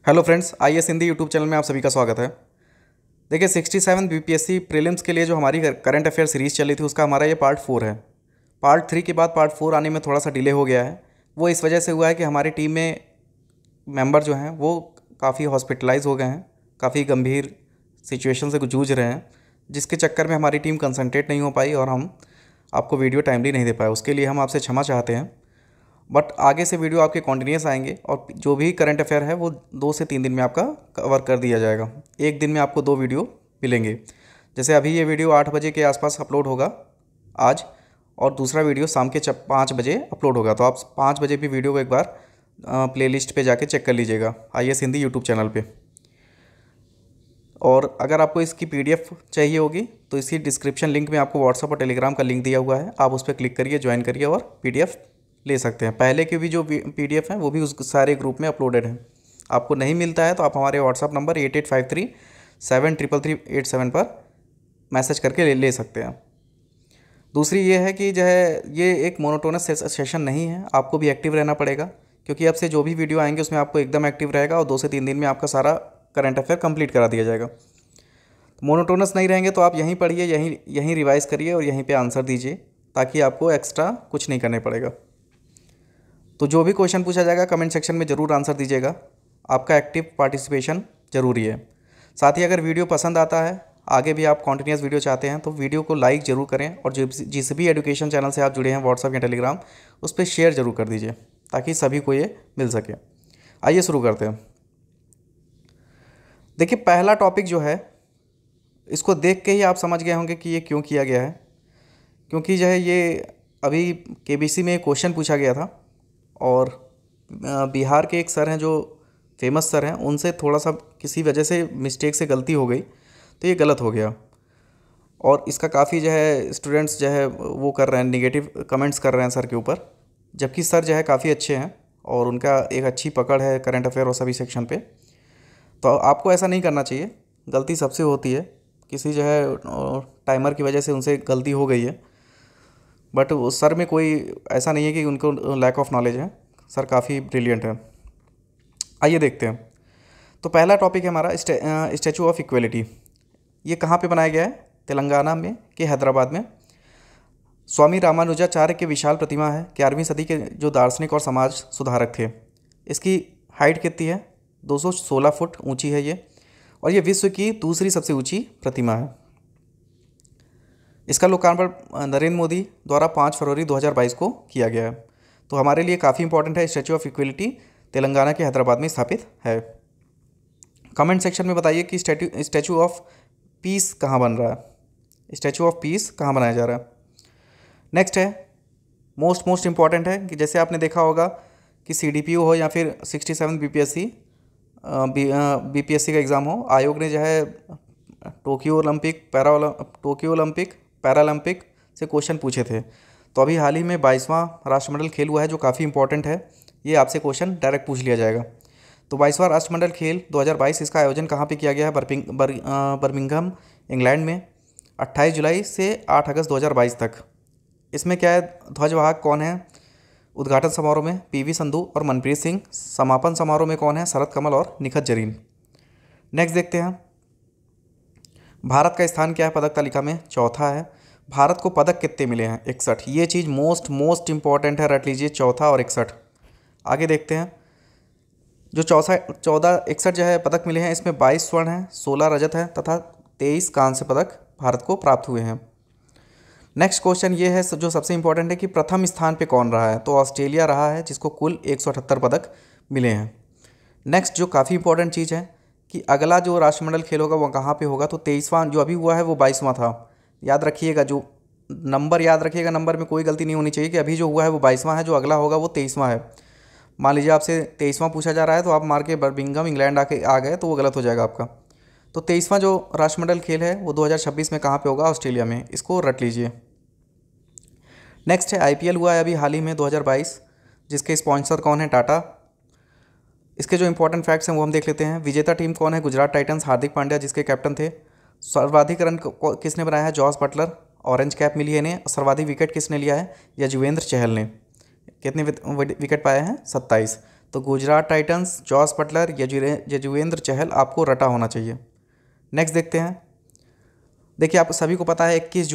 Hello friends, IAS Hindi YouTube channel में आप सभी का स्वागत है। देखिए 67 बीपीएससी प्रीलिम्स के लिए जो हमारी करंट अफेयर सीरीज़ चली थी उसका हमारा ये पार्ट 4 है। पार्ट 3 के बाद पार्ट 4 आने में थोड़ा सा डिले हो गया है। वो इस वजह से हुआ है कि हमारी टीम में मेंबर जो हैं वो काफ़ी हॉस्पिटलाइज हो गए हैं, काफ़ी गंभीर सिचुएशन से जूझ रहे हैं, जिसके चक्कर में हमारी टीम कंसंट्रेट नहीं हो पाई और हम आपको वीडियो टाइमली नहीं दे पाए। उसके लिए हम आपसे क्षमा चाहते हैं। बट आगे से वीडियो आपके कॉन्टीन्यूस आएंगे और जो भी करंट अफेयर है वो 2 से 3 दिन में आपका कवर कर दिया जाएगा। एक दिन में आपको 2 वीडियो मिलेंगे। जैसे अभी ये वीडियो 8 बजे के आसपास अपलोड होगा आज, और दूसरा वीडियो शाम के 5 बजे अपलोड होगा। तो आप 5 बजे भी वीडियो को एक बार प्लेलिस्ट पे जाके चेक कर लीजिएगा आईएएस हिंदी यूट्यूब चैनल पे। और अगर आपको इसकी पीडीएफ चाहिए होगी तो इसी डिस्क्रिप्शन लिंक में आपको व्हाट्सएप और टेलीग्राम का लिंक दिया हुआ है, आप उस पर क्लिक करिए, ज्वाइन करिए और पीडीएफ ले सकते हैं। पहले के भी जो पीडीएफ हैं वो भी उस सारे ग्रुप में अपलोडेड हैं। आपको नहीं मिलता है तो आप हमारे व्हाट्सएप नंबर 8853733387 पर मैसेज करके ले सकते हैं। दूसरी ये है कि जो है ये एक मोनोटोनस सेशन नहीं है, आपको भी एक्टिव रहना पड़ेगा, क्योंकि अब से जो भी वीडियो आएंगे उसमें आपको एकदम एक्टिव रहेगा और 2 से 3 दिन में आपका सारा करंट अफेयर कंप्लीट करा दिया जाएगा। मोनोटोनस नहीं रहेंगे तो आप यहीं पढ़िए, यहीं रिवाइज़ करिए और यहीं पे आंसर दीजिए, ताकि आपको एक्स्ट्रा कुछ नहीं करने पड़ेगा। तो जो भी क्वेश्चन पूछा जाएगा कमेंट सेक्शन में ज़रूर आंसर दीजिएगा। आपका एक्टिव पार्टिसिपेशन ज़रूरी है। साथ ही अगर वीडियो पसंद आता है, आगे भी आप कॉन्टिन्यूस वीडियो चाहते हैं, तो वीडियो को लाइक ज़रूर करें और जिस भी एजुकेशन चैनल से आप जुड़े हैं व्हाट्सएप या टेलीग्राम, उस पर शेयर ज़रूर कर दीजिए ताकि सभी को ये मिल सके। आइए शुरू करते हैं। देखिए पहला टॉपिक जो है, इसको देख के ही आप समझ गए होंगे कि ये क्यों किया गया है। क्योंकि जो है ये अभी केबीसी में क्वेश्चन पूछा गया था और बिहार के एक सर हैं जो फेमस सर हैं, उनसे थोड़ा सा किसी वजह से मिस्टेक से गलती हो गई, तो ये गलत हो गया। और इसका काफ़ी जो है स्टूडेंट्स जो है वो कर रहे हैं, नेगेटिव कमेंट्स कर रहे हैं सर के ऊपर, जबकि सर जो है काफ़ी अच्छे हैं और उनका एक अच्छी पकड़ है करंट अफेयर और सभी सेक्शन पे। तो आपको ऐसा नहीं करना चाहिए। गलती सबसे होती है, किसी जो है टाइमर की वजह से उनसे गलती हो गई है, बट सर में कोई ऐसा नहीं है कि उनको लैक ऑफ नॉलेज है। सर काफ़ी ब्रिलियंट है। आइए देखते हैं। तो पहला टॉपिक है हमारा स्टैचू ऑफ इक्वलिटी। ये कहाँ पे बनाया गया है? तेलंगाना में के हैदराबाद में। स्वामी रामानुजाचार्य की विशाल प्रतिमा है, 11वीं सदी के जो दार्शनिक और समाज सुधारक थे। इसकी हाइट कितनी है? 216 फुट ऊँची है ये, और ये विश्व की दूसरी सबसे ऊँची प्रतिमा है। इसका लोकार्पण नरेंद्र मोदी द्वारा 5 फरवरी 2022 को किया गया है। तो हमारे लिए काफ़ी इंपॉर्टेंट है। स्टैचू ऑफ इक्वलिटी तेलंगाना के हैदराबाद में स्थापित है। कमेंट सेक्शन में बताइए कि स्टैचू ऑफ पीस कहाँ बन रहा है, स्टैचू ऑफ पीस कहाँ बनाया जा रहा है। नेक्स्ट है मोस्ट इम्पॉर्टेंट है कि जैसे आपने देखा होगा कि सीडीपीओ हो या फिर 67 बीपीएससी का एग्ज़ाम हो, आयोग ने जो है टोक्यो ओलंपिक पैरालंपिक से क्वेश्चन पूछे थे। तो अभी हाल ही में 22वां राष्ट्रमंडल खेल हुआ है, जो काफ़ी इंपॉर्टेंट है। ये आपसे क्वेश्चन डायरेक्ट पूछ लिया जाएगा। तो 22वां राष्ट्रमंडल खेल 2022, इसका आयोजन कहाँ पे किया गया है? बर्मिंघम इंग्लैंड में 28 जुलाई से 8 अगस्त 2022 तक। इसमें क्या है, ध्वजवाहक कौन है? उद्घाटन समारोह में पीवी संधू और मनप्रीत सिंह। समापन समारोह में कौन है? शरद कमल और निखत जरीन। नेक्स्ट देखते हैं, भारत का स्थान क्या है पदक तालिका में? चौथा है। भारत को पदक कितने मिले हैं? 61। ये चीज़ मोस्ट इंपॉर्टेंट है, रट लीजिए, चौथा और 61। आगे देखते हैं। जो 61 जो है पदक मिले हैं, इसमें 22 स्वर्ण हैं, 16 रजत है तथा 23 कांस्य पदक भारत को प्राप्त हुए हैं। नेक्स्ट क्वेश्चन ये है जो सबसे इंपॉर्टेंट है कि प्रथम स्थान पे कौन रहा है? तो ऑस्ट्रेलिया रहा है, जिसको कुल 178 पदक मिले हैं। नेक्स्ट जो काफ़ी इंपॉर्टेंट चीज़ है कि अगला जो राष्ट्रमंडल खेल होगा वो कहाँ पे होगा? तो 23वां जो अभी हुआ है वो 22वां था। याद रखिएगा, जो नंबर याद रखिएगा, नंबर में कोई गलती नहीं होनी चाहिए कि अभी जो हुआ है वो 22वां है, जो अगला होगा वो 23वां है। मान लीजिए आपसे 23वां पूछा जा रहा है तो आप मार के बर्मिंघम इंग्लैंड आ गए तो वो गलत हो जाएगा आपका। तो 23वां जो राष्ट्रमंडल खेल है वो 2026 में कहाँ पे होगा? ऑस्ट्रेलिया में। इसको रट लीजिए। नेक्स्ट है आईपीएल हुआ है अभी हाल ही में 2022, जिसके स्पॉन्सर कौन है? टाटा। इसके जो इंपॉर्टेंट फैक्ट्स हैं वो हम देख लेते हैं। विजेता टीम कौन है? गुजरात टाइटंस, हार्दिक पांड्या जिसके कैप्टन थे। सर्वाधिक रन किसने बनाया है? जॉस बटलर, ऑरेंज कैप मिली है इन्हें। सर्वाधिक विकेट किसने लिया है? यजुवेंद्र चहल ने। कितने विकेट पाए हैं? 27। तो Gujarat Titans, Jos Buttler, Yuzvendra Chahal आपको रटा होना चाहिए। नेक्स्ट देखते हैं। देखिए आप सभी को पता है 21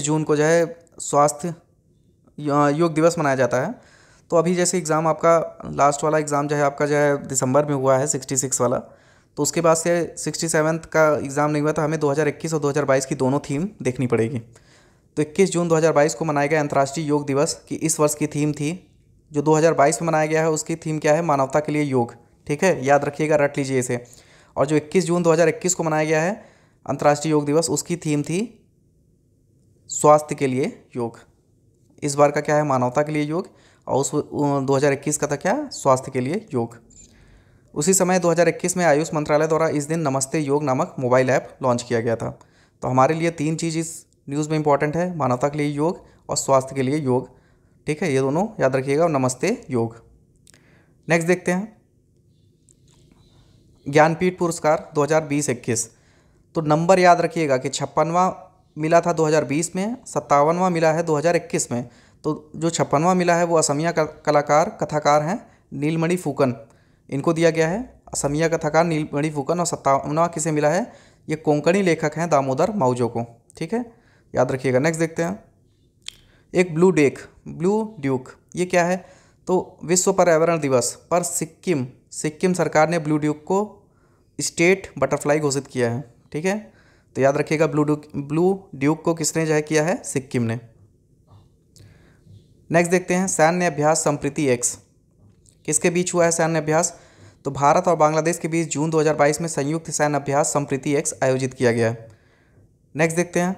जून को जो है स्वास्थ्य योग दिवस मनाया जाता है। तो अभी जैसे एग्ज़ाम आपका लास्ट वाला एग्ज़ाम जो है आपका जो है दिसंबर में हुआ है 66 वाला, तो उसके बाद से 67 का एग्ज़ाम नहीं हुआ, तो हमें 2021 और 2022 की दोनों थीम देखनी पड़ेगी। तो 21 जून 2022 को मनाया गया अंतर्राष्ट्रीय योग दिवस की इस वर्ष की थीम थी, जो 2022 में मनाया गया है उसकी थीम क्या है, मानवता के लिए योग। ठीक है, याद रखिएगा, रट लीजिए इसे। और जो 21 जून 2021 को मनाया गया है अंतर्राष्ट्रीय योग दिवस, उसकी थीम थी स्वास्थ्य के लिए योग। इस बार का क्या है, मानवता के लिए योग, और उस 2021 का था क्या, स्वास्थ्य के लिए योग। उसी समय 2021 में आयुष मंत्रालय द्वारा इस दिन नमस्ते योग नामक मोबाइल ऐप लॉन्च किया गया था। तो हमारे लिए 3 चीज़ इस न्यूज़ में इंपॉर्टेंट है, मानवता के लिए योग और स्वास्थ्य के लिए योग। ठीक है, ये दोनों याद रखिएगा, और नमस्ते योग। नेक्स्ट देखते हैं ज्ञानपीठ पुरस्कार 2020-21। तो नंबर याद रखिएगा कि 56वां मिला था 2020 में, 57वां मिला है 2021 में। तो जो 56वां मिला है वो असमिया कलाकार कथाकार हैं नीलमणि फूकन, इनको दिया गया है, असमिया कथाकार नीलमणि फूकन। और 57वां किसे मिला है, ये कोंकणी लेखक हैं दामोदर माउजो को। ठीक है, याद रखिएगा। नेक्स्ट देखते हैं एक ब्लू ड्यूक, ये क्या है, तो विश्व पर्यावरण दिवस पर सिक्किम सरकार ने ब्लू ड्यूक को स्टेट बटरफ्लाई घोषित किया है। ठीक है, तो याद रखिएगा ब्लू ड्यूक को किसने जो है किया है, सिक्किम ने। नेक्स्ट देखते हैं सैन्य अभ्यास संप्रीति एक्स, किसके बीच हुआ है सैन्य अभ्यास, तो भारत और बांग्लादेश के बीच जून 2022 में संयुक्त सैन्य अभ्यास संप्रीति एक्स आयोजित किया गया है। नेक्स्ट देखते हैं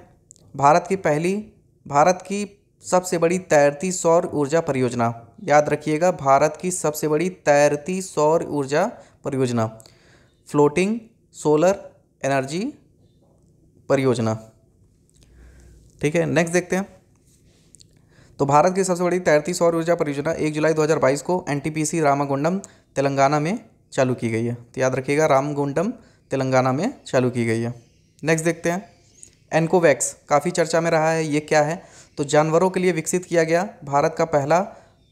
भारत की सबसे बड़ी तैरती सौर ऊर्जा परियोजना, याद रखिएगा, भारत की सबसे बड़ी तैरती सौर ऊर्जा परियोजना, फ्लोटिंग सोलर एनर्जी परियोजना। ठीक है, नेक्स्ट देखते हैं। तो भारत की सबसे बड़ी तैरती सौर ऊर्जा परियोजना 1 जुलाई 2022 को NTPC रामागुंडम तेलंगाना में चालू की गई है। तो याद रखिएगा, रामगुंडम तेलंगाना में चालू की गई है। नेक्स्ट देखते हैं एनकोवैक्स, काफ़ी चर्चा में रहा है, ये क्या है, तो जानवरों के लिए विकसित किया गया भारत का पहला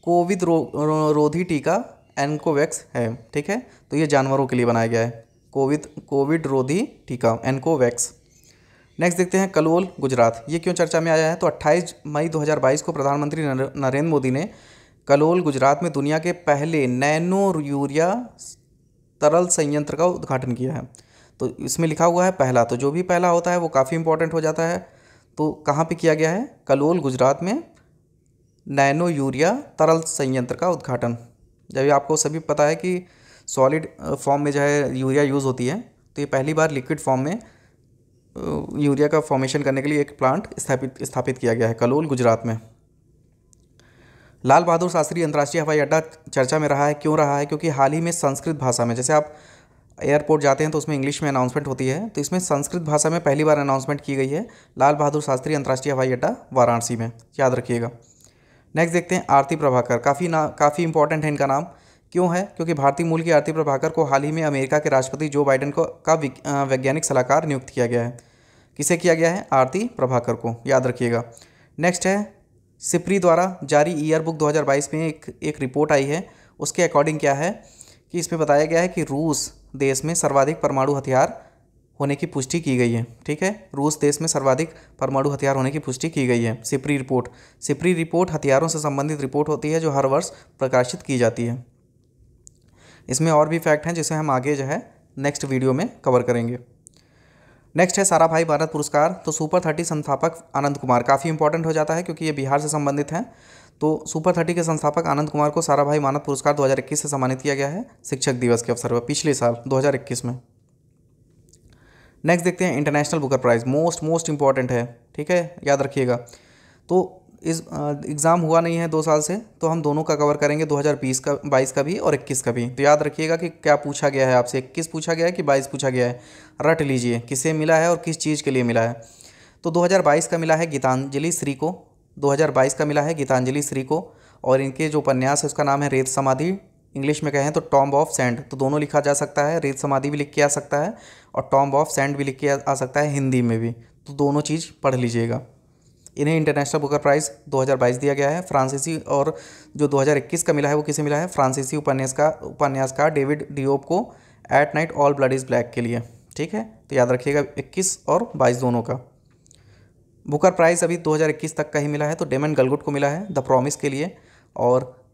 कोविड रोधी टीका एनकोवैक्स है। ठीक है, तो ये जानवरों के लिए बनाया गया है कोविड रोधी टीका एनकोवैक्स। नेक्स्ट देखते हैं कलोल गुजरात, ये क्यों चर्चा में आया है, तो 28 मई 2022 को प्रधानमंत्री नरेंद्र मोदी ने कलोल गुजरात में दुनिया के पहले नैनो यूरिया तरल संयंत्र का उद्घाटन किया है। तो इसमें लिखा हुआ है पहला, तो जो भी पहला होता है वो काफ़ी इंपॉर्टेंट हो जाता है। तो कहाँ पे किया गया है, कलोल गुजरात में नैनो यूरिया तरल संयंत्र का उद्घाटन। जब आपको सभी पता है कि सॉलिड फॉर्म में जो है यूरिया यूज़ होती है, तो ये पहली बार लिक्विड फॉर्म में यूरिया का फॉर्मेशन करने के लिए एक प्लांट स्थापित किया गया है कलोल गुजरात में। लाल बहादुर शास्त्री अंतर्राष्ट्रीय हवाई अड्डा चर्चा में रहा है, क्यों रहा है, क्योंकि हाल ही में संस्कृत भाषा में, जैसे आप एयरपोर्ट जाते हैं तो उसमें इंग्लिश में अनाउंसमेंट होती है, तो इसमें संस्कृत भाषा में पहली बार अनाउंसमेंट की गई है लाल बहादुर शास्त्री अंतर्राष्ट्रीय हवाई अड्डा वाराणसी में, याद रखिएगा। नेक्स्ट देखते हैं आरती प्रभाकर, काफ़ी इंपॉर्टेंट है इनका नाम, क्यों है, क्योंकि भारतीय मूल की आरती प्रभाकर को हाल ही में अमेरिका के राष्ट्रपति जो बाइडेन का वैज्ञानिक सलाहकार नियुक्त किया गया है। किसे किया गया है, आरती प्रभाकर को, याद रखिएगा। नेक्स्ट है सिप्री द्वारा जारी ईयर बुक 2022 में एक रिपोर्ट आई है, उसके अकॉर्डिंग क्या है कि इसमें बताया गया है कि रूस देश में सर्वाधिक परमाणु हथियार होने की पुष्टि की गई है। ठीक है, रूस देश में सर्वाधिक परमाणु हथियार होने की पुष्टि की गई है। सिप्री रिपोर्ट हथियारों से संबंधित रिपोर्ट होती है जो हर वर्ष प्रकाशित की जाती है। इसमें और भी फैक्ट हैं जिसे हम आगे जो है नेक्स्ट वीडियो में कवर करेंगे। नेक्स्ट है साराभाई भारत पुरस्कार, तो सुपर 30 संस्थापक आनंद कुमार, काफ़ी इंपॉर्टेंट हो जाता है क्योंकि ये बिहार से संबंधित हैं। तो सुपर 30 के संस्थापक आनंद कुमार को साराभाई मानद पुरस्कार 2021 से सम्मानित किया गया है शिक्षक दिवस के अवसर पर, पिछले साल 2021 में। नेक्स्ट देखते हैं international Booker prize, most important है। ठीक है, याद रखिएगा। तो इस एग्ज़ाम हुआ नहीं है 2 साल से, तो हम दोनों का कवर करेंगे, 2022 का भी और 21 का भी। तो याद रखिएगा कि क्या पूछा गया है आपसे, 21 पूछा गया है कि 22 पूछा गया है, रट लीजिए किसे मिला है और किस चीज़ के लिए मिला है। तो 2022 का मिला है गीतांजलि श्री को, 2022 का मिला है गीतांजलि श्री को, और इनके जो उपन्यास है उसका नाम है रेत समाधि, इंग्लिश में कहें तो टॉम्ब ऑफ सैंड, तो दोनों लिखा जा सकता है, रेत समाधि भी लिख के आ सकता है और टॉम्ब ऑफ सैंड भी लिख के आ सकता है हिंदी में भी, तो दोनों चीज़ पढ़ लीजिएगा। इन्हें इंटरनेशनल बुकर प्राइज़ 2022 दिया गया है। फ्रांसीसी और जो 2021 का मिला है वो किसे मिला है, फ्रांसीसी उपन्यासकार डेविड डियोप को at night all blood is black के लिए। ठीक है, तो याद रखिएगा 21 और 22 दोनों का। बुकर प्राइज़ अभी 2021 तक का ही मिला है, तो डेमन गलगुट को मिला है द प्रॉमिस के लिए, और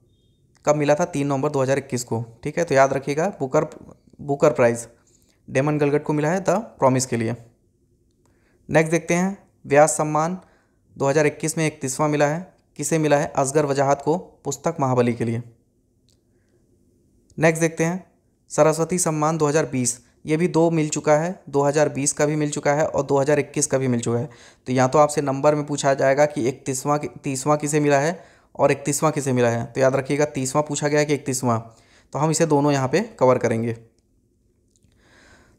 कब मिला था, 3 नवंबर 2021 को। ठीक है, तो याद रखिएगा बुकर प्राइज़ डेमन गलगट को मिला है द प्रॉमिस के लिए। नेक्स्ट देखते हैं, व्यास सम्मान 2021 में 31वां मिला है, किसे मिला है, असगर वजाहत को पुस्तक महाबली के लिए। नेक्स्ट देखते हैं, सरस्वती सम्मान 2020, ये भी 2 मिल चुका है, 2020 का भी मिल चुका है और 2021 का भी मिल चुका है। तो यहाँ तो आपसे नंबर में पूछा जाएगा कि 30वां किसे मिला है और 31वां किसे मिला है, तो याद रखिएगा 30वां पूछा गया है कि 31वां, तो हम इसे दोनों यहाँ पे कवर करेंगे।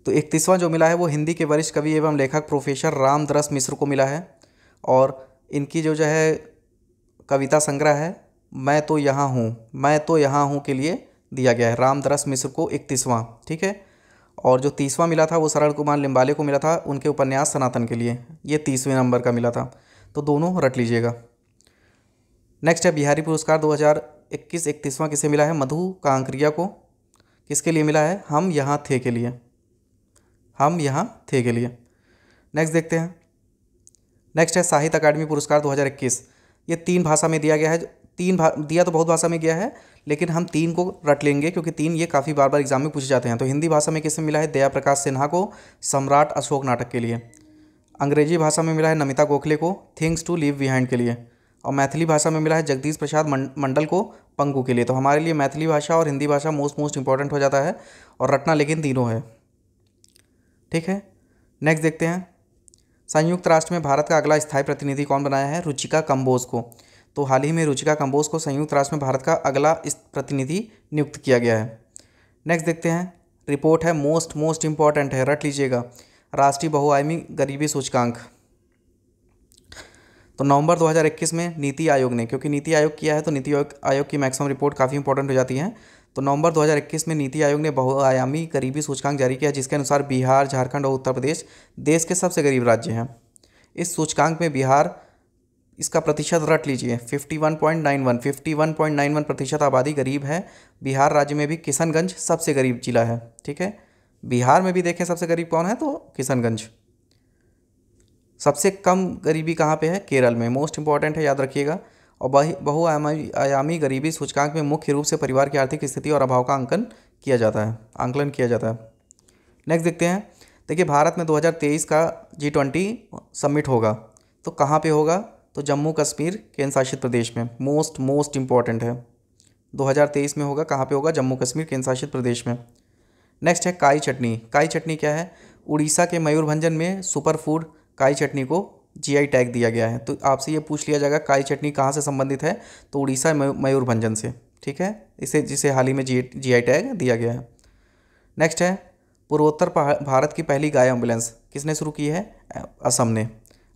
तो 31वां जो मिला है वो हिंदी के वरिष्ठ कवि एवं लेखक प्रोफेसर रामदरस मिश्र को मिला है, और इनकी जो है कविता संग्रह है मैं तो यहाँ हूँ के लिए दिया गया है, रामदरस मिश्र को 31वां। ठीक है, और जो 30वां मिला था वो सरल कुमार लिम्बाले को मिला था उनके उपन्यास सनातन के लिए, ये 30वें नंबर का मिला था, तो दोनों रट लीजिएगा। नेक्स्ट है बिहारी पुरस्कार 2021 31वां किसे मिला है, मधु कांकरिया को, किसके लिए मिला है, हम यहाँ थे के लिए। नेक्स्ट देखते हैं, नेक्स्ट है साहित्य अकादमी पुरस्कार 2021, ये 3 भाषा में दिया गया है। दिया तो बहुत भाषा में गया है, लेकिन हम 3 को रट लेंगे क्योंकि 3 ये काफ़ी बार एग्जाम में पूछे जाते हैं। तो हिंदी भाषा में किसे मिला है, दया प्रकाश सिन्हा को सम्राट अशोक नाटक के लिए। अंग्रेजी भाषा में मिला है नमिता गोखले को थिंग्स टू लीव बिहाइंड के लिए, और मैथिली भाषा में मिला है जगदीश प्रसाद मंडल को पंकु के लिए। तो हमारे लिए मैथिली भाषा और हिंदी भाषा मोस्ट इंपॉर्टेंट हो जाता है, और रटना लेकिन तीनों है। ठीक है, नेक्स्ट देखते हैं, संयुक्त राष्ट्र में भारत का अगला स्थायी प्रतिनिधि कौन बनाया है, रुचिका कंबोज को। तो हाल ही में रुचिका कंबोज को संयुक्त राष्ट्र में भारत का अगला प्रतिनिधि नियुक्त किया गया है। नेक्स्ट देखते हैं, रिपोर्ट है मोस्ट इंपॉर्टेंट है, रट लीजिएगा, राष्ट्रीय बहुआयामी गरीबी सूचकांक। तो नवंबर 2021 में नीति आयोग ने, क्योंकि नीति आयोग किया है तो नीति आयोग की मैक्सिमम रिपोर्ट काफ़ी इंपॉर्टेंट हो जाती है। तो नवंबर 2021 में नीति आयोग ने बहुआयामी गरीबी सूचकांक जारी किया, जिसके अनुसार बिहार, झारखंड और उत्तर प्रदेश देश के सबसे गरीब राज्य हैं। इस सूचकांक में बिहार, इसका प्रतिशत रट लीजिए 51.91 आबादी गरीब है। बिहार राज्य में भी किशनगंज सबसे गरीब जिला है। ठीक है, बिहार में भी देखें सबसे गरीब कौन है, तो किशनगंज। सबसे कम गरीबी कहाँ पे है, केरल में, मोस्ट इंपॉर्टेंट है, याद रखिएगा। और बहुआयामी गरीबी सूचकांक में मुख्य रूप से परिवार की आर्थिक स्थिति और अभाव का आकलन किया जाता है। नेक्स्ट देखते हैं, देखिए भारत में 2023 का G20 समिट होगा, तो कहाँ पे होगा, तो जम्मू कश्मीर केंद्र शासित प्रदेश में, मोस्ट इंपॉर्टेंट है। 2023 में होगा, कहाँ पे होगा, जम्मू कश्मीर केंद्र शासित प्रदेश में। नेक्स्ट है काई चटनी। काई चटनी क्या है, उड़ीसा के मयूरभंजन में सुपर फूड काई चटनी को GI टैग दिया गया है। तो आपसे ये पूछ लिया जाएगा काई चटनी कहाँ से संबंधित है, तो उड़ीसा मयूरभंजन से। ठीक है, जिसे हाल ही में GI टैग दिया गया है। नेक्स्ट है पूर्वोत्तर भारत की पहली गाय एम्बुलेंस किसने शुरू की है,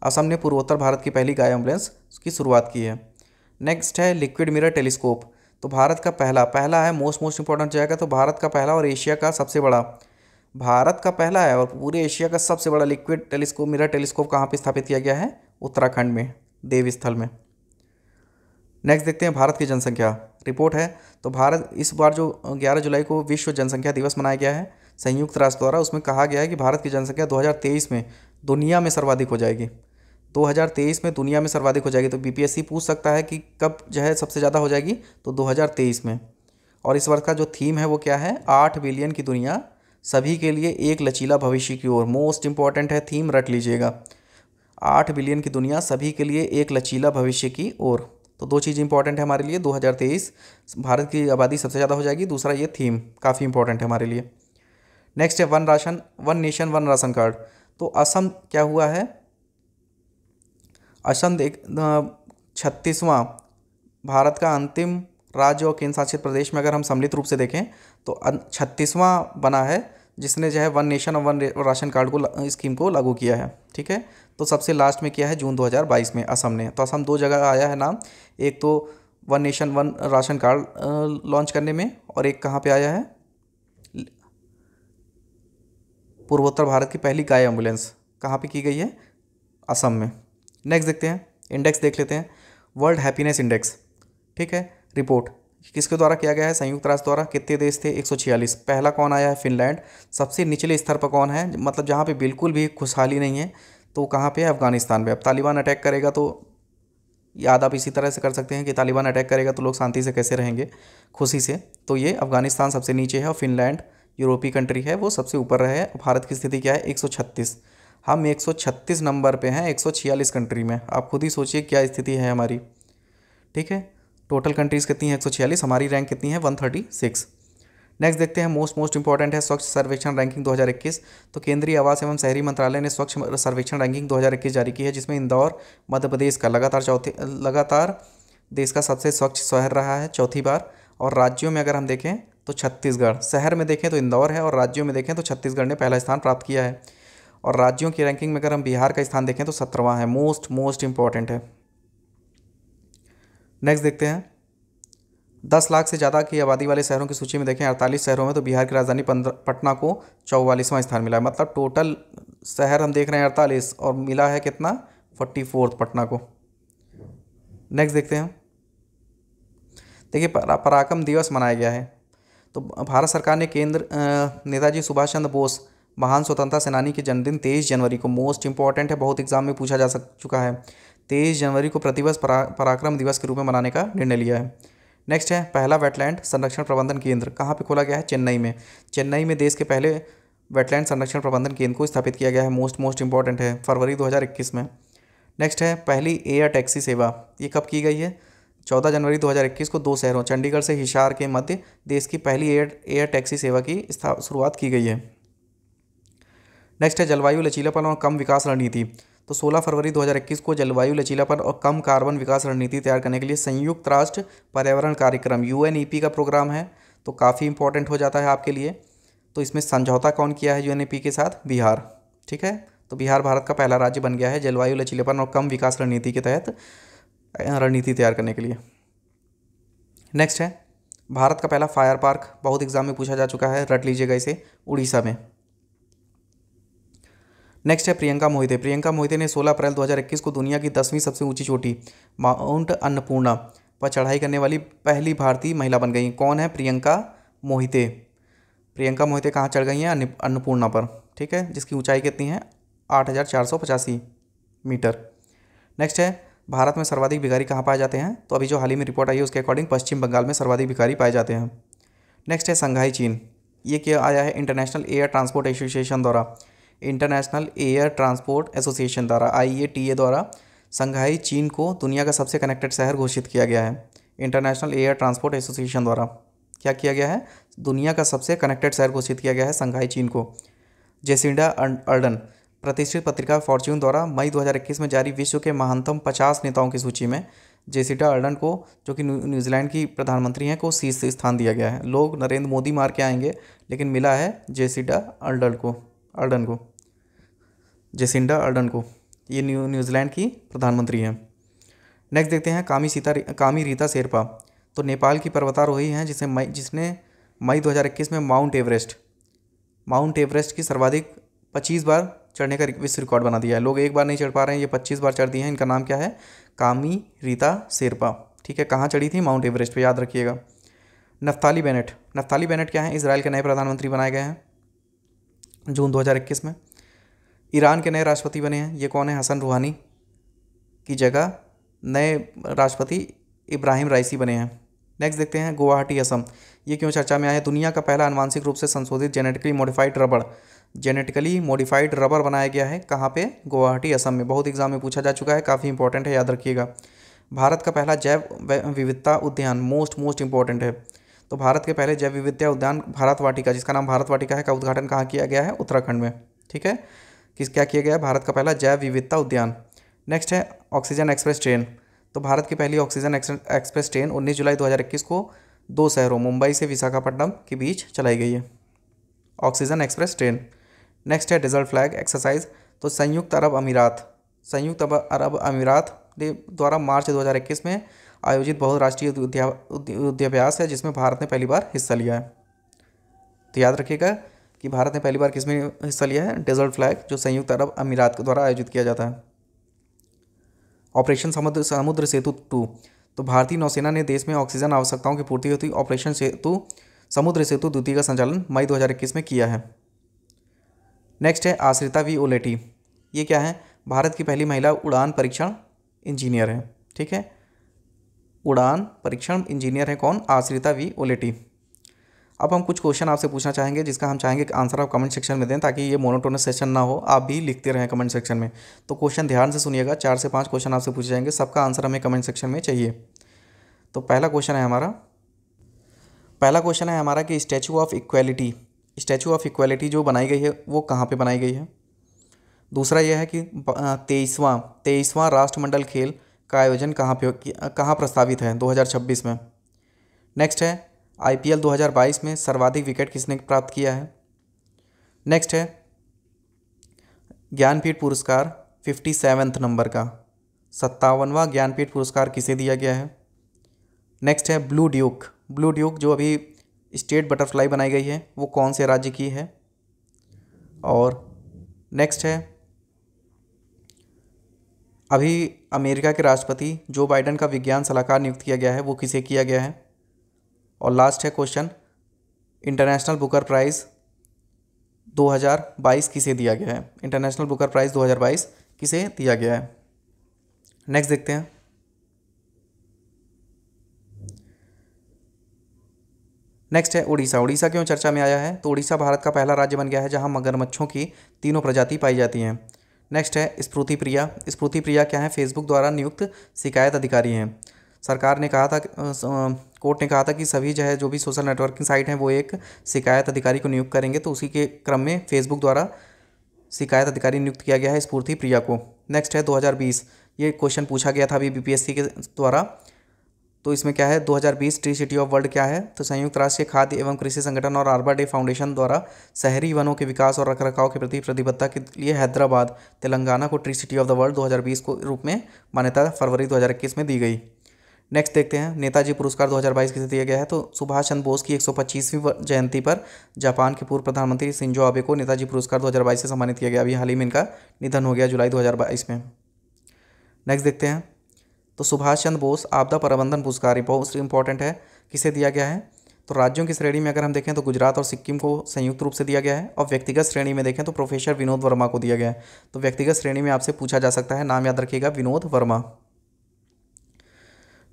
असम ने पूर्वोत्तर भारत की पहली गाय एम्बुलेंस की शुरुआत की है। नेक्स्ट है लिक्विड मिरर टेलीस्कोप। तो भारत का पहला है, मोस्ट इंपॉर्टेंट जाएगा, तो भारत का पहला और एशिया का सबसे बड़ा, भारत का पहला है और पूरे एशिया का सबसे बड़ा लिक्विड मिरर टेलीस्कोप कहाँ पे स्थापित किया गया है, उत्तराखंड में, देवस्थल में। नेक्स्ट देखते हैं भारत की जनसंख्या रिपोर्ट है। तो भारत इस बार जो 11 जुलाई को विश्व जनसंख्या दिवस मनाया गया है संयुक्त राष्ट्र द्वारा, उसमें कहा गया है कि भारत की जनसंख्या 2023 में दुनिया में सर्वाधिक हो जाएगी। 2023 में दुनिया में सर्वाधिक हो जाएगी। तो BPSC पूछ सकता है कि कब जो है सबसे ज़्यादा हो जाएगी, तो 2023 में। और इस वर्ष का जो थीम है वो क्या है, 8 बिलियन की दुनिया सभी के लिए एक लचीला भविष्य की ओर। मोस्ट इंपॉर्टेंट है, थीम रट लीजिएगा, 8 बिलियन की दुनिया सभी के लिए एक लचीला भविष्य की ओर। तो 2 चीज़ इंपॉर्टेंट है हमारे लिए, 2023 भारत की आबादी सबसे ज़्यादा हो जाएगी, दूसरा ये थीम काफ़ी इंपॉर्टेंट है हमारे लिए। नेक्स्ट है one nation one ration card. तो असम क्या हुआ है, असम 36वां भारत का अंतिम राज्य और केंद्र शासित प्रदेश में अगर हम सम्मिलित रूप से देखें तो 36वां बना है, जिसने जो है वन नेशन और वन राशन कार्ड को स्कीम को लागू किया है। ठीक है, तो सबसे लास्ट में किया है जून 2022 में असम ने। तो असम 2 जगह आया है नाम, एक तो one nation one ration card launch करने में, और एक कहाँ पे आया है, पूर्वोत्तर भारत की पहली गाय एम्बुलेंस कहाँ पे की गई है, असम में। नेक्स्ट देखते हैं इंडेक्स देख लेते हैं, वर्ल्ड हैप्पीनेस इंडेक्स, ठीक है, रिपोर्ट किसके द्वारा किया गया है, संयुक्त राष्ट्र द्वारा। कितने देश थे, 146। पहला कौन आया है, फिनलैंड। सबसे निचले स्तर पर कौन है, मतलब जहाँ पे बिल्कुल भी खुशहाली नहीं है, तो कहाँ पे है, अफगानिस्तान पे। अब तालिबान अटैक करेगा तो याद आप इसी तरह से कर सकते हैं कि तालिबान अटैक करेगा तो लोग शांति से कैसे रहेंगे, खुशी से। तो ये अफगानिस्तान सबसे नीचे है और फिनलैंड यूरोपीय कंट्री है वो सबसे ऊपर रहे। भारत की स्थिति क्या है, 136। हम 136 नंबर पे हैं 146 कंट्री में। आप खुद ही सोचिए क्या स्थिति है हमारी, ठीक है। टोटल कंट्रीज़ कितनी है, 146, हमारी रैंक कितनी है, 136। नेक्स्ट देखते हैं, मोस्ट इंपॉर्टेंट है स्वच्छ सर्वेक्षण रैंकिंग 2021। तो केंद्रीय आवास एवं शहरी मंत्रालय ने स्वच्छ सर्वेक्षण रैंकिंग 2021 जारी की है, जिसमें इंदौर मध्य प्रदेश का लगातार देश का सबसे स्वच्छ शहर रहा है, चौथी बार। और राज्यों में अगर हम देखें तो छत्तीसगढ़, शहर में देखें तो इंदौर है और राज्यों में देखें तो छत्तीसगढ़ ने पहला स्थान प्राप्त किया है। और राज्यों की रैंकिंग में अगर हम बिहार का स्थान देखें तो 17वां है, मोस्ट इंपॉर्टेंट है। नेक्स्ट देखते हैं, 10 लाख से ज़्यादा की आबादी वाले शहरों की सूची में देखें 48 शहरों में, तो बिहार की राजधानी पटना को 44वां स्थान मिला है। मतलब टोटल शहर हम देख रहे हैं 48 और मिला है कितना, 44 पटना को। नेक्स्ट देखते हैं, देखिए पराक्रम दिवस मनाया गया है। तो भारत सरकार ने नेताजी सुभाष चंद्र बोस महान स्वतंत्रता सेनानी के जन्मदिन 23 जनवरी को, मोस्ट इंपॉर्टेंट है, बहुत एग्जाम में पूछा जा चुका है, 23 जनवरी को प्रतिवर्ष पराक्रम दिवस के रूप में मनाने का निर्णय लिया है। नेक्स्ट है, पहला वेटलैंड संरक्षण प्रबंधन केंद्र कहाँ पे खोला गया है, चेन्नई में। चेन्नई में देश के पहले वेटलैंड संरक्षण प्रबंधन केंद्र को स्थापित किया गया है, मोस्ट इंपॉर्टेंट है, फरवरी 2021 में। नेक्स्ट है, पहली एयर टैक्सी सेवा, ये कब की गई है, 14 जनवरी 2021 को 2 शहरों चंडीगढ़ से हिसार के मध्य देश की पहली एयर टैक्सी सेवा की शुरुआत की गई है। नेक्स्ट है, जलवायु लचीलापन और कम विकास रणनीति। तो 16 फरवरी 2021 को जलवायु लचीलापन और कम कार्बन विकास रणनीति तैयार करने के लिए संयुक्त राष्ट्र पर्यावरण कार्यक्रम UNEP का प्रोग्राम है, तो काफ़ी इंपॉर्टेंट हो जाता है आपके लिए। तो इसमें समझौता कौन किया है UNEP के साथ, बिहार, ठीक है। तो बिहार भारत का पहला राज्य बन गया है जलवायु लचीलापन और कम विकास रणनीति के तहत रणनीति तैयार करने के लिए। नेक्स्ट है, भारत का पहला फायर पार्क, बहुत एग्जाम में पूछा जा चुका है, रट लीजिएगा इसे, उड़ीसा में। नेक्स्ट है, प्रियंका मोहिते। प्रियंका मोहिते ने 16 अप्रैल 2021 को दुनिया की 10वीं सबसे ऊंची चोटी माउंट अन्नपूर्णा पर चढ़ाई करने वाली पहली भारतीय महिला बन गई। कौन है, प्रियंका मोहिते। प्रियंका मोहिते कहाँ चढ़ गई हैं, अन्नपूर्णा पर, ठीक है, जिसकी ऊंचाई कितनी है, 8485 मीटर। नेक्स्ट है, भारत में सर्वाधिक भिखारी कहाँ पाए जाते हैं, तो अभी जो हाल ही में रिपोर्ट आई है उसके अकॉर्डिंग पश्चिम बंगाल में सर्वाधिक भिखारी पाए जाते हैं। नेक्स्ट है, संघाई चीन, ये क्या आया है, इंटरनेशनल एयर ट्रांसपोर्ट एसोसिएशन द्वारा, इंटरनेशनल एयर ट्रांसपोर्ट एसोसिएशन द्वारा IATA द्वारा संघाई चीन को दुनिया का सबसे कनेक्टेड शहर घोषित किया गया है। इंटरनेशनल एयर ट्रांसपोर्ट एसोसिएशन द्वारा क्या किया गया है, दुनिया का सबसे कनेक्टेड शहर घोषित किया गया है संघाई चीन को। जेसिंडा अर्डन, प्रतिष्ठित पत्रिका फॉर्च्यून द्वारा मई 2021 में जारी विश्व के महानतम 50 नेताओं की सूची में जेसिंडा अर्डन को, जो कि न्यूजीलैंड की प्रधानमंत्री हैं, को शीर्ष स्थान दिया गया है। लोग नरेंद्र मोदी मार के आएंगे लेकिन मिला है जेसिंडा जेसिंडा अर्डन को, ये न्यूजीलैंड की प्रधानमंत्री हैं। नेक्स्ट देखते हैं, कामी रीता शेरपा। तो नेपाल की पर्वतारोही हैं जिसने मई 2021 में माउंट एवरेस्ट की सर्वाधिक 25 बार चढ़ने का विश्व रिकॉर्ड बना दिया है। लोग एक बार नहीं चढ़ पा रहे हैं, ये 25 बार चढ़ दिए हैं। इनका नाम क्या है, कामी रीता शेरपा, ठीक है। कहाँ चढ़ी थी, माउंट एवरेस्ट पे, याद रखिएगा। नफ्ताली बेनेट क्या है, इजराइल के नए प्रधानमंत्री बनाए गए हैं जून 2021 में। ईरान के नए राष्ट्रपति बने हैं, ये कौन है, हसन रूहानी की जगह नए राष्ट्रपति इब्राहिम राइसी बने हैं। नेक्स्ट देखते हैं, गुवाहाटी असम, ये क्यों चर्चा में आया है, दुनिया का पहला अनुवांशिक रूप से संशोधित जेनेटिकली मॉडिफाइड रबर बनाया गया है, कहाँ पे, गुवाहाटी असम में। बहुत एग्जाम में पूछा जा चुका है, काफ़ी इंपॉर्टेंट है, याद रखिएगा। भारत का पहला जैव विविधता उद्यान, मोस्ट इंपॉर्टेंट है। तो भारत के पहले जैव विविधता उद्यान भारत वाटिका, जिसका नाम भारत वाटिका है, का उद्घाटन कहाँ किया गया है, उत्तराखंड में, ठीक है। क्या किया गया है, भारत का पहला जैव विविधता उद्यान। नेक्स्ट है, ऑक्सीजन एक्सप्रेस ट्रेन। तो भारत की पहली ऑक्सीजन एक्सप्रेस ट्रेन 19 जुलाई 2021 को 2 शहरों मुंबई से विशाखापट्टनम के बीच चलाई गई है, ऑक्सीजन एक्सप्रेस ट्रेन। नेक्स्ट है, डेजर्ट फ्लैग एक्सरसाइज। तो संयुक्त अरब अमीरात द्वारा मार्च 2021 में आयोजित बहुराष्ट्रीय युद्धाभ्यास है, जिसमें भारत ने पहली बार हिस्सा लिया है। तो याद रखिएगा कि भारत ने पहली बार किसमें हिस्सा लिया है, डेजर्ट फ्लैग, जो संयुक्त अरब अमीरात के द्वारा आयोजित किया जाता है। ऑपरेशन समुद्र सेतु 2, तो भारतीय नौसेना ने देश में ऑक्सीजन आवश्यकताओं की पूर्ति हेतु ऑपरेशन समुद्र सेतु द्वितीय का संचालन मई 2021 में किया है। नेक्स्ट है आश्रिता वी ओलेटी, ये क्या है? भारत की पहली महिला उड़ान परीक्षण इंजीनियर है। ठीक है, उड़ान परीक्षण इंजीनियर है कौन? आश्रिता वी ओलेटी। अब हम कुछ क्वेश्चन आपसे पूछना चाहेंगे जिसका हम चाहेंगे कि आंसर आप कमेंट सेक्शन में दें, ताकि ये मोनोटोनस सेशन ना हो, आप भी लिखते रहें कमेंट सेक्शन में। तो क्वेश्चन ध्यान से सुनिएगा, 4 से 5 क्वेश्चन आपसे पूछे जाएंगे, सबका आंसर हमें कमेंट सेक्शन में चाहिए। तो पहला क्वेश्चन है हमारा कि स्टैचू ऑफ इक्वालिटी जो बनाई गई है वो कहाँ पे बनाई गई है? दूसरा यह है कि 23वां राष्ट्रमंडल खेल का आयोजन कहाँ प्रस्तावित है 2026 में? नेक्स्ट है IPL 2022 में सर्वाधिक विकेट किसने प्राप्त किया है? नेक्स्ट है ज्ञानपीठ पुरस्कार 57वें नंबर का 57वां ज्ञानपीठ पुरस्कार किसे दिया गया है? नेक्स्ट है ब्लू ड्यूक जो अभी स्टेट बटरफ्लाई बनाई गई है वो कौन से राज्य की है? और नेक्स्ट है अभी अमेरिका के राष्ट्रपति जो बाइडेन का विज्ञान सलाहकार नियुक्त किया गया है वो किसे किया गया है? और लास्ट है क्वेश्चन, इंटरनेशनल बुकर प्राइज़ 2022 किसे दिया गया है? इंटरनेशनल बुकर प्राइज़ 2022 किसे दिया गया है? नेक्स्ट देखते हैं। नेक्स्ट है उड़ीसा क्यों चर्चा में आया है? तो उड़ीसा भारत का पहला राज्य बन गया है जहां मगरमच्छों की तीनों प्रजाति पाई जाती हैं। नेक्स्ट है स्मृति प्रिया क्या है? फेसबुक द्वारा नियुक्त शिकायत अधिकारी हैं। सरकार ने कहा था, कोर्ट ने कहा था कि सभी जो भी सोशल नेटवर्किंग साइट हैं वो एक शिकायत अधिकारी को नियुक्त करेंगे, तो उसी के क्रम में फेसबुक द्वारा शिकायत अधिकारी नियुक्त किया गया है स्मृति प्रिया को। नेक्स्ट है 2020, ये क्वेश्चन पूछा गया था अभी BPSC के द्वारा, तो इसमें क्या है 2020 ट्री सिटी ऑफ वर्ल्ड क्या है? तो संयुक्त राष्ट्र खाद्य एवं कृषि संगठन और आर्बर डे फाउंडेशन द्वारा शहरी वनों के विकास और रखरखाव के प्रति प्रतिबद्धता के लिए हैदराबाद तेलंगाना को tree city of the world 2020 को रूप में मान्यता फरवरी 2021 में दी गई। नेक्स्ट देखते हैं नेताजी पुरस्कार 2022 किसे दिया गया है? तो सुभाष चंद्र बोस की 125वीं जयंती पर जापान के पूर्व प्रधानमंत्री शिंजो आबे को नेताजी पुरस्कार 2022 से सम्मानित किया गया। अभी हाल ही में इनका निधन हो गया जुलाई 2022 में। नेक्स्ट देखते हैं, तो सुभाष चंद्र बोस आपदा प्रबंधन पुरस्कार बहुत इंपॉर्टेंट है, किसे दिया गया है? तो राज्यों की श्रेणी में अगर हम देखें तो गुजरात और सिक्किम को संयुक्त रूप से दिया गया है, और व्यक्तिगत श्रेणी में देखें तो प्रोफेसर विनोद वर्मा को दिया गया है। तो व्यक्तिगत श्रेणी में आपसे पूछा जा सकता है, नाम याद रखिएगा, विनोद वर्मा।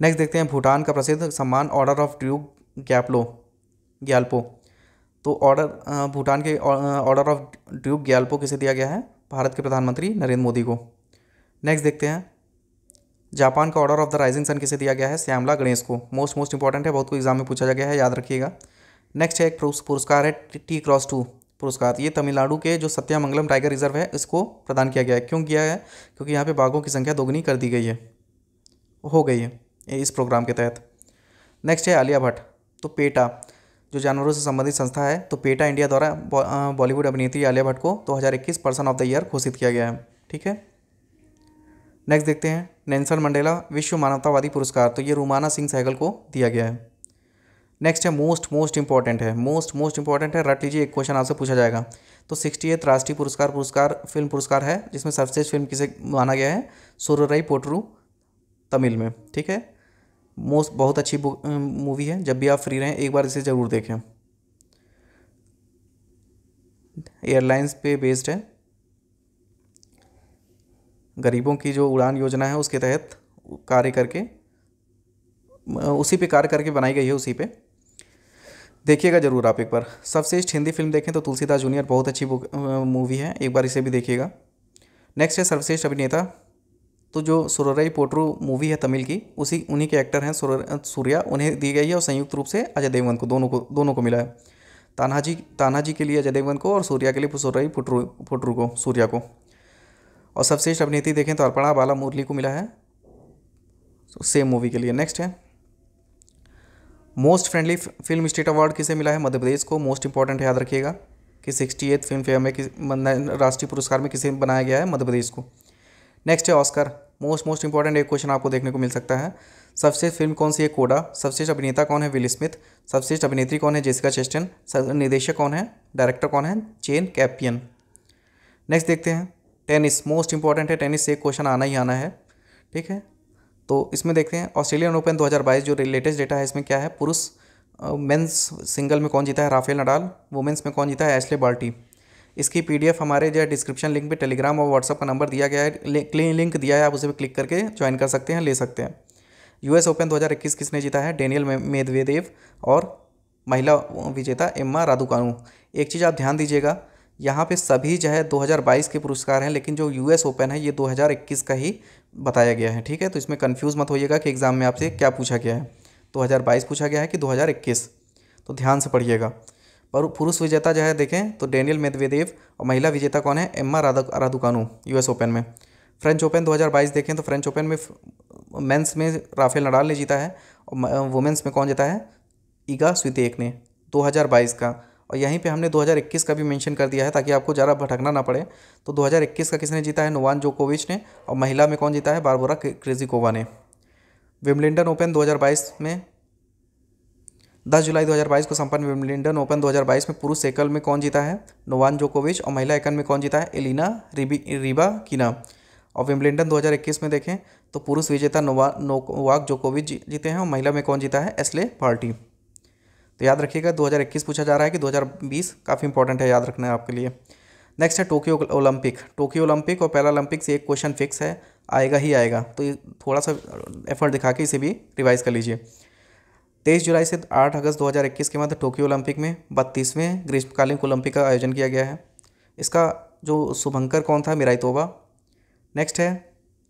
नेक्स्ट देखते हैं भूटान का प्रसिद्ध सम्मान ऑर्डर ऑफ ड्यूक ग्याल्पो। तो भूटान के ऑर्डर ऑफ ड्यूक ग्याल्पो किसे दिया गया है? भारत के प्रधानमंत्री नरेंद्र मोदी को। नेक्स्ट देखते हैं जापान का order of the rising sun किसे दिया गया है? श्यामला गणेश को। मोस्ट इंपॉर्टेंट है, बहुत को एग्जाम में पूछा गया है, याद रखिएगा। नेक्स्ट है एक पुरस्कार है T+2 पुरस्कार, ये तमिलनाडु के जो सत्यामंगलम टाइगर रिजर्व है इसको प्रदान किया गया है। क्यों किया है? क्योंकि यहाँ पे बाघों की संख्या दोगुनी कर दी गई है, हो गई है इस प्रोग्राम के तहत। नेक्स्ट है आलिया भट्ट, तो पेटा जो जानवरों से संबंधित संस्था है, तो पेटा इंडिया द्वारा बॉलीवुड अभिनेत्री आलिया भट्ट को 2021 पर्सन ऑफ द ईयर घोषित किया गया है। ठीक है, नेक्स्ट देखते हैं नेल्सन मंडेला विश्व मानवतावादी पुरस्कार, तो ये रूमाना सिंह सहगल को दिया गया है। नेक्स्ट है मोस्ट इंपॉर्टेंट है, रट लीजिए, एक क्वेश्चन आपसे पूछा जाएगा। तो 68 राष्ट्रीय पुरस्कार फिल्म पुरस्कार है, जिसमें सर्वश्रेष्ठ फिल्म किसे माना गया है? सुररई पोट्रू तमिल में। ठीक है, बहुत अच्छी मूवी है, जब भी आप फ्री रहें एक बार इसे ज़रूर देखें। एयरलाइंस पे बेस्ड है, गरीबों की जो उड़ान योजना है उसके तहत उसी पे कार्य करके बनाई गई है, उसी पे देखिएगा ज़रूर आप एक बार। सर्वश्रेष्ठ हिंदी फिल्म देखें तो तुलसीदास जूनियर, बहुत अच्छी मूवी है, एक बार इसे भी देखिएगा। नेक्स्ट है सर्वश्रेष्ठ अभिनेता, तो जो सुररई पोट्रू मूवी है तमिल की, उन्हीं के एक्टर हैं सूर्या, उन्हें दी गई है, और संयुक्त रूप से अजय देवगन को दोनों को मिला है। तानाजी के लिए अजय देवगन को, और सूर्या के लिए सुररई पोट्रू को, सूर्या को। और सर्वश्रेष्ठ अभिनेत्री देखें तो अर्पणा बाला मुरली को मिला है सेम मूवी के लिए। नेक्स्ट है most friendly film state award किसे मिला है? मध्य प्रदेश को। मोस्ट इंपॉर्टेंट है, याद रखिएगा कि 68 फिल्म फेयर में राष्ट्रीय पुरस्कार में किसे बनाया गया है? मध्य प्रदेश को। नेक्स्ट है ऑस्कर, मोस्ट इंपॉर्टेंट एक क्वेश्चन आपको देखने को मिल सकता है। सर्वश्रेष्ठ फिल्म कौन सी है? कोडा। सर्वश्रेष्ठ अभिनेता कौन है? Will Smith. सर्वश्रेष्ठ अभिनेत्री कौन है? जेसिका चेस्टन। निर्देशक कौन है? डायरेक्टर कौन है? जेन कैपियन। नेक्स्ट देखते हैं टेनिस, मोस्ट इंपॉर्टेंट है, टेनिस से एक क्वेश्चन आना ही आना है। ठीक है। तो इसमें देखते हैं ऑस्ट्रेलियन ओपन 2022 जो लेटेस्ट डेटा है इसमें क्या है, पुरुष मेंस सिंगल में कौन जीता है, राफेल नडाल। वुमेंस में कौन जीता है, एशले बार्टी। इसकी पीडीएफ हमारे जो डिस्क्रिप्शन लिंक पे टेलीग्राम और व्हाट्सअप का नंबर दिया गया है, लिंक दिया है, आप उसे पे क्लिक करके ज्वाइन कर सकते हैं, ले सकते हैं। यूएस ओपन 2021 किसने जीता है, डेनियल मेदवेदेव और महिला विजेता एम्मा रादुकानु। एक चीज़ आप ध्यान दीजिएगा, यहाँ पे सभी जो है 2022 के पुरस्कार हैं, लेकिन जो यूएस ओपन है ये 2021 का ही बताया गया है, ठीक है। तो इसमें कंफ्यूज मत होइएगा कि एग्ज़ाम में आपसे क्या पूछा गया है, 2022 पूछा गया है कि 2021, तो ध्यान से पढ़िएगा। पर पुरुष विजेता जो है देखें तो डेनियल मेदवेदेव और महिला विजेता कौन है, एम्मा रादुकानु यूएस ओपन में। फ्रेंच ओपन 2022 देखें तो फ्रेंच ओपन में मेंस में राफेल नडाल ने जीता है और वुमेंस में कौन जीता है, ईगा स्वितेक ने 2022 का। और यहीं पे हमने 2021 का भी मेंशन कर दिया है ताकि आपको ज़रा भटकना ना पड़े। तो 2021 का किसने जीता है, नोवाक जोकोविच ने, और महिला में कौन जीता है, बारबोरा क्रिजिकोवा ने। विम्बलडन ओपन 2022 में 10 जुलाई 2022 को संपन्न विम्बलडन ओपन 2022 में पुरुष एकल में कौन जीता है, नोवाक जोकोविच, और महिला एकल में कौन जीता है, एलिना रिबाकिना। और विम्बलडन 2021 में देखें तो पुरुष विजेता नोवाक जोकोविच जीते हैं और महिला में कौन जीता है, एशले बार्टी। तो याद रखिएगा 2021 पूछा जा रहा है कि 2020, काफ़ी इंपॉर्टेंट है, याद रखना है आपके लिए। नेक्स्ट है टोक्यो ओलंपिक। टोक्यो ओलंपिक और पैरा ओलंपिक से एक क्वेश्चन फिक्स है, आएगा ही आएगा, तो ये थोड़ा सा एफर्ट दिखा के इसे भी रिवाइज कर लीजिए। 23 जुलाई से 8 अगस्त 2021 के मध्य टोक्यो ओलंपिक में 32वें ग्रीष्मकालीन ओलंपिक का आयोजन किया गया है। इसका जो शुभंकर कौन था, मिराइतोवा। नेक्स्ट है,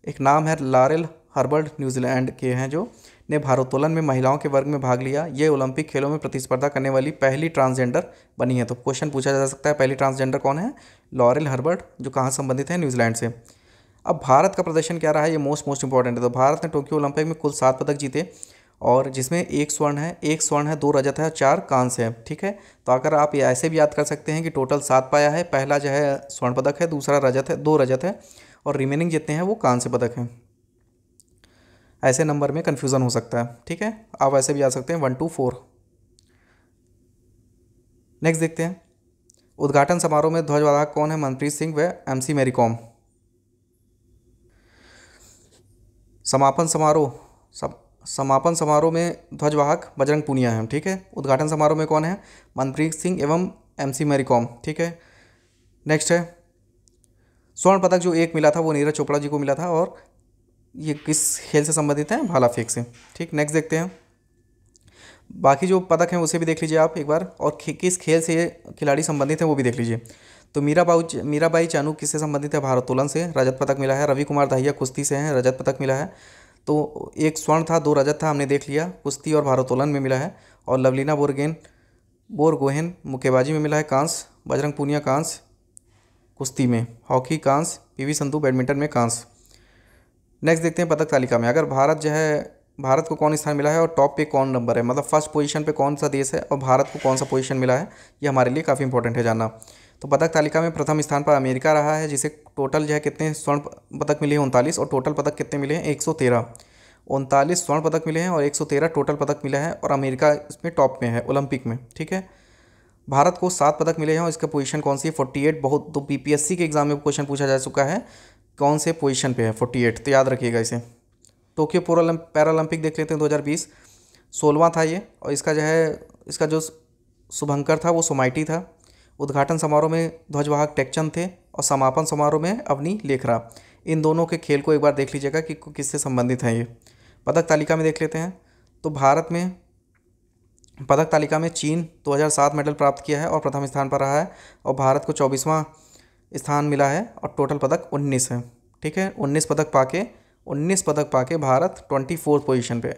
एक नाम है लॉरेल हर्बर्ट, न्यूजीलैंड के हैं, जो ने भारोत्तोलन में महिलाओं के वर्ग में भाग लिया। ये ओलंपिक खेलों में प्रतिस्पर्धा करने वाली पहली ट्रांसजेंडर बनी है। तो क्वेश्चन पूछा जा सकता है पहली ट्रांसजेंडर कौन है, लॉरेल हर्बर्ट, जो कहाँ संबंधित है, न्यूजीलैंड से। अब भारत का प्रदर्शन क्या रहा है, ये मोस्ट इंपॉर्टेंट है। तो भारत ने टोक्यो ओलंपिक में कुल 7 पदक जीते, और जिसमें 1 स्वर्ण है, 2 रजत है और 4 कांस्य है, ठीक है। तो अगर आप ये ऐसे भी याद कर सकते हैं कि टोटल 7 पाया है, पहला जो है स्वर्ण पदक है, दूसरा रजत है, 2 रजत है, और रिमेनिंग जितने हैं वो कांस्य पदक हैं। ऐसे नंबर में कन्फ्यूज़न हो सकता है, ठीक है। आप ऐसे भी आ सकते हैं 1 to 4। नेक्स्ट देखते हैं, उद्घाटन समारोह में ध्वजवाहक कौन है, मनप्रीत सिंह व MC मैरी कॉम। समापन समारोह में ध्वजवाहक बजरंग पूनिया है, ठीक है। उद्घाटन समारोह में कौन है, मनप्रीत सिंह एवं MC मैरी कॉम, ठीक है। नेक्स्ट है, स्वर्ण पदक जो एक मिला था वो नीरज चोपड़ा जी को मिला था, और ये किस खेल से संबंधित है, भाला फेंक से, ठीक। नेक्स्ट देखते हैं, बाकी जो पदक हैं उसे भी देख लीजिए आप एक बार, और किस खेल से ये खिलाड़ी संबंधित हैं वो भी देख लीजिए। तो मीराबाई चानू किससे संबंधित है, भारोत्तोलन से, रजत पदक मिला है। रवि कुमार दहिया कुश्ती से हैं, रजत पदक मिला है। तो 1 स्वर्ण था, 2 रजत था, हमने देख लिया, कुश्ती और भारोत्तोलन में मिला है। और लवलीना बोरगोहेन मुक्केबाजी में मिला है कांस्य, बजरंग पूनिया कांस्य कुश्ती में, हॉकी कांस्य, PV संधू बैडमिंटन में कांस्य। नेक्स्ट देखते हैं पदक तालिका में, अगर भारत को कौन स्थान मिला है और टॉप पे कौन नंबर है, मतलब फर्स्ट पोजीशन पे कौन सा देश है और भारत को कौन सा पोजीशन मिला है, ये हमारे लिए काफ़ी इंपॉर्टेंट है जानना। तो पदक तालिका में प्रथम स्थान पर अमेरिका रहा है, जिसे टोटल जो है कितने स्वर्ण पदक मिले हैं, 39, और टोटल पदक कितने मिले हैं, 113। 39 स्वर्ण पदक मिले हैं और 113 टोटल पदक मिला है, और अमेरिका इसमें टॉप में है ओलंपिक में, ठीक है। भारत को 7 पदक मिले हैं, और इसका पोजीशन कौन सी है, 48। बहुत तो BPSC के एग्जाम में क्वेश्चन पूछा जा चुका है, कौन से पोजीशन पे है, 48, तो याद रखिएगा इसे। टोक्यो पैरालंपिक देख लेते हैं 2020, 16वां था ये, और इसका जो शुभंकर था वो सोमाइटी था। उद्घाटन समारोह में ध्वजवाहक टेकचंद थे, और समापन समारोह में अवनी लेखरा। इन दोनों के खेल को एक बार देख लीजिएगा कि किससे संबंधित हैं ये। पदक तालिका में देख लेते हैं, तो भारत में पदक तालिका में चीन 2007 मेडल प्राप्त किया है और प्रथम स्थान पर रहा है, और भारत को 24वां स्थान मिला है, और टोटल पदक 19 है, ठीक है। 19 पदक पाके भारत 24 पोजीशन पे।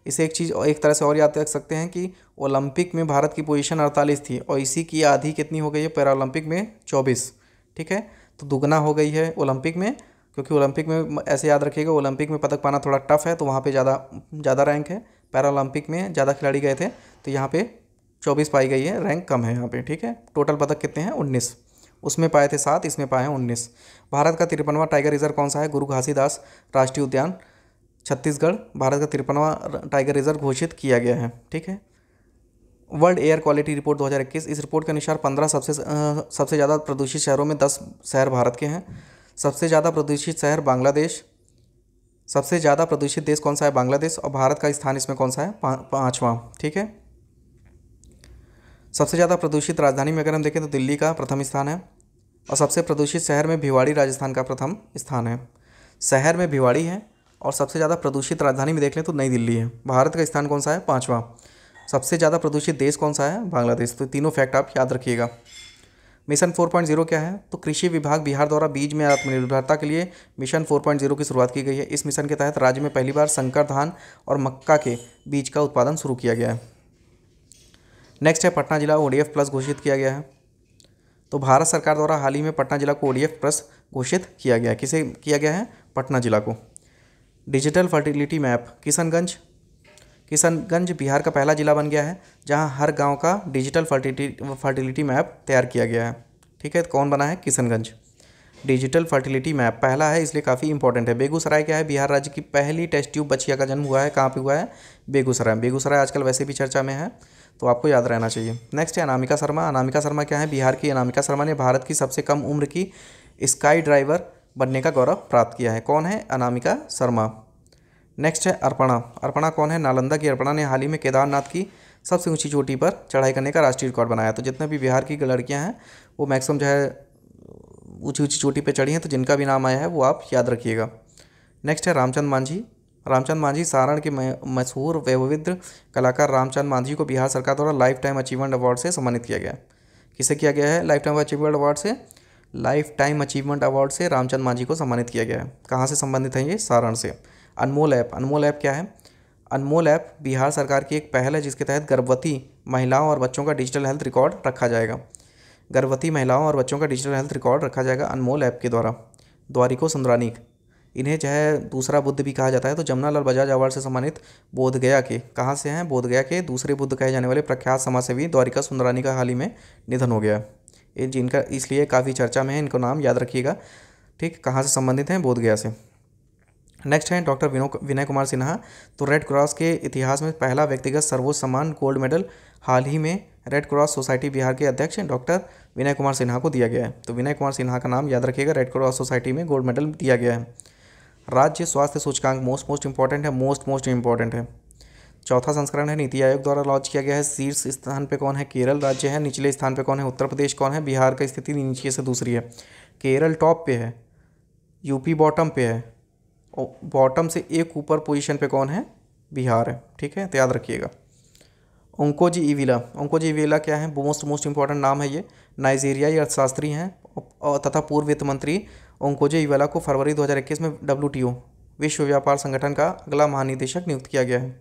इसे एक तरह से और याद रख सकते हैं कि ओलंपिक में भारत की पोजीशन 48 थी, और इसी की आधी कितनी हो गई है, पैरालंपिक में 24, ठीक है। तो दुगना हो गई है ओलंपिक में, क्योंकि ओलंपिक में ऐसे याद रखिएगा, ओलंपिक में पदक पाना थोड़ा टफ है, तो वहाँ पे ज़्यादा रैंक है। पैरालंपिक में ज़्यादा खिलाड़ी गए थे, तो यहाँ पे 24 पाई गई है, रैंक कम है यहाँ पे, ठीक है। टोटल पदक कितने हैं, 19, उसमें पाए थे 7, इसमें पाए हैं 19। भारत का 53वां टाइगर रिजर्व कौन सा है, गुरु घासीदास राष्ट्रीय उद्यान छत्तीसगढ़, भारत का 53वां टाइगर रिजर्व घोषित किया गया है, ठीक है। वर्ल्ड एयर क्वालिटी रिपोर्ट 2021, इस रिपोर्ट के अनुसार 15 सबसे ज़्यादा प्रदूषित शहरों में 10 शहर भारत के हैं। सबसे ज़्यादा प्रदूषित शहर बांग्लादेश, सबसे ज़्यादा प्रदूषित देश कौन सा है? बांग्लादेश। और भारत का स्थान इसमें कौन सा है? पाँचवां। ठीक है। सबसे ज़्यादा प्रदूषित राजधानी में अगर हम देखें तो दिल्ली का प्रथम स्थान है। और सबसे प्रदूषित शहर में भिवाड़ी राजस्थान का प्रथम स्थान है। शहर में भिवाड़ी है और सबसे ज़्यादा प्रदूषित राजधानी में देख लें तो नई दिल्ली है। भारत का स्थान कौन सा है? पाँचवां। सबसे ज़्यादा प्रदूषित देश कौन सा है? बांग्लादेश। तो तीनों फैक्ट आप याद रखिएगा। मिशन 4.0 क्या है? तो कृषि विभाग बिहार द्वारा बीज में आत्मनिर्भरता के लिए मिशन 4.0 की शुरुआत की गई है। इस मिशन के तहत राज्य में पहली बार संकर धान और मक्का के बीज का उत्पादन शुरू किया गया है। नेक्स्ट है पटना जिला ODF प्लस घोषित किया गया है। तो भारत सरकार द्वारा हाल ही में पटना जिला को ODF प्लस घोषित किया गया है। किसे किया गया है? पटना जिला को। Digital fertility map Kishanganj Bihar का पहला जिला बन गया है जहां हर गांव का डिजिटल फर्टिलिटी मैप तैयार किया गया है। ठीक है, तो कौन बना है? किशनगंज। डिजिटल फर्टिलिटी मैप पहला है इसलिए काफ़ी इंपॉर्टेंट है। बेगूसराय क्या है? बिहार राज्य की पहली टेस्ट ट्यूब बछिया का जन्म हुआ है। कहाँ पे हुआ है? बेगूसराय आजकल वैसे भी चर्चा में है, तो आपको याद रहना चाहिए। नेक्स्ट है अनामिका शर्मा। अनामिका शर्मा क्या है? बिहार की अनामिका शर्मा ने भारत की सबसे कम उम्र की स्काई ड्राइवर बनने का गौरव प्राप्त किया है। कौन है? अनामिका शर्मा। नेक्स्ट है अर्पणा कौन है? नालंदा की अर्पणा ने हाल ही में केदारनाथ की सबसे ऊंची चोटी पर चढ़ाई करने का राष्ट्रीय रिकॉर्ड बनाया। तो जितने भी बिहार की लड़कियां हैं वो मैक्सिमम जो है ऊंची ऊंची चोटी पर चढ़ी हैं, तो जिनका भी नाम आया है वो आप याद रखिएगा। नेक्स्ट है रामचंद मांझी सारण के मशहूर वयोवृद्ध कलाकार रामचंद मांझी को बिहार सरकार द्वारा लाइफ टाइम अचीवमेंट अवार्ड से सम्मानित किया गया है। किसे किया गया है? लाइफ टाइम अचीवमेंट अवार्ड से रामचंद मांझी को सम्मानित किया गया है। कहाँ से संबंधित है ये? सारण से। अनमोल ऐप क्या है? अनमोल ऐप बिहार सरकार की एक पहल है जिसके तहत गर्भवती महिलाओं और बच्चों का डिजिटल हेल्थ रिकॉर्ड रखा जाएगा। अनमोल ऐप के द्वारा। द्वारिको सुंदरानी, इन्हें जो है दूसरा बुद्ध भी कहा जाता है। तो जमनालाल बजाज अवार्ड से सम्मानित बोधगया के, कहाँ से हैं? बोधगया के दूसरे बुद्ध कहे जाने वाले प्रख्यात समाजसेवी द्वारिका सुंदरानी का हाल ही में निधन हो गया। ये जिनका इसलिए काफ़ी चर्चा में है, इनको नाम याद रखिएगा। ठीक, कहाँ से संबंधित हैं? बोधगया से। नेक्स्ट है डॉक्टर विनय कुमार सिन्हा। तो रेड क्रॉस के इतिहास में पहला व्यक्तिगत सर्वोच्च सम्मान गोल्ड मेडल हाल ही में रेड क्रॉस सोसाइटी बिहार के अध्यक्ष डॉक्टर विनय कुमार सिन्हा को दिया गया है। तो विनय कुमार सिन्हा का नाम याद रखिएगा। रेड क्रॉस सोसाइटी में गोल्ड मेडल दिया गया है। राज्य स्वास्थ्य सूचकांक मोस्ट इंपॉर्टेंट है। चौथा संस्करण है, नीति आयोग द्वारा लॉन्च किया गया है। शीर्ष स्थान पे कौन है? केरल राज्य है। निचले स्थान पे कौन है? उत्तर प्रदेश। कौन है? बिहार का स्थिति नीचे से दूसरी है। केरल टॉप पे है, यूपी बॉटम पे है, और बॉटम से एक ऊपर पोजीशन पे कौन है? बिहार है। ठीक है, तो याद रखिएगा। ओंकोजी इवेला क्या है? मोस्ट इंपॉर्टेंट नाम है ये। नाइजीरियाई अर्थशास्त्री हैं और तथा पूर्व वित्त मंत्री ओंकोजी इवेला को फरवरी 2021 में WTO विश्व व्यापार संगठन का अगला महानिदेशक नियुक्त किया गया है।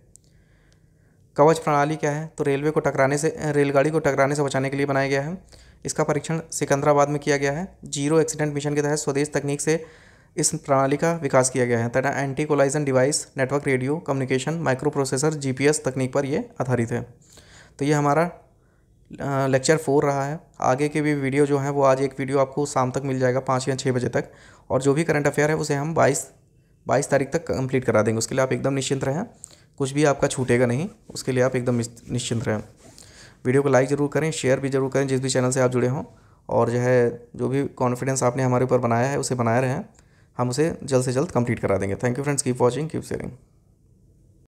कवच प्रणाली क्या है? तो रेलगाड़ी को टकराने से बचाने के लिए बनाया गया है। इसका परीक्षण सिकंदराबाद में किया गया है। जीरो एक्सीडेंट मिशन के तहत स्वदेश तकनीक से इस प्रणाली का विकास किया गया है तथा anti collision device, network radio communication, micro processor, GPS तकनीक पर ये आधारित है। तो ये हमारा लेक्चर 4 रहा है। आगे के भी वीडियो जो हैं वो आज एक वीडियो आपको शाम तक मिल जाएगा 5 या 6 बजे तक, और जो भी करंट अफेयर है उसे हम 22 तारीख तक कंप्लीट करा देंगे। उसके लिए आप एकदम निश्चिंत रहें, कुछ भी आपका छूटेगा नहीं, उसके लिए आप एकदम निश्चिंत रहें। वीडियो को लाइक ज़रूर करें, शेयर भी ज़रूर करें जिस भी चैनल से आप जुड़े हों, और जो भी कॉन्फिडेंस आपने हमारे ऊपर बनाया है उसे बनाए रहें। हम उसे जल्द से जल्द कंप्लीट करा देंगे। Thank you friends, keep watching, keep sharing.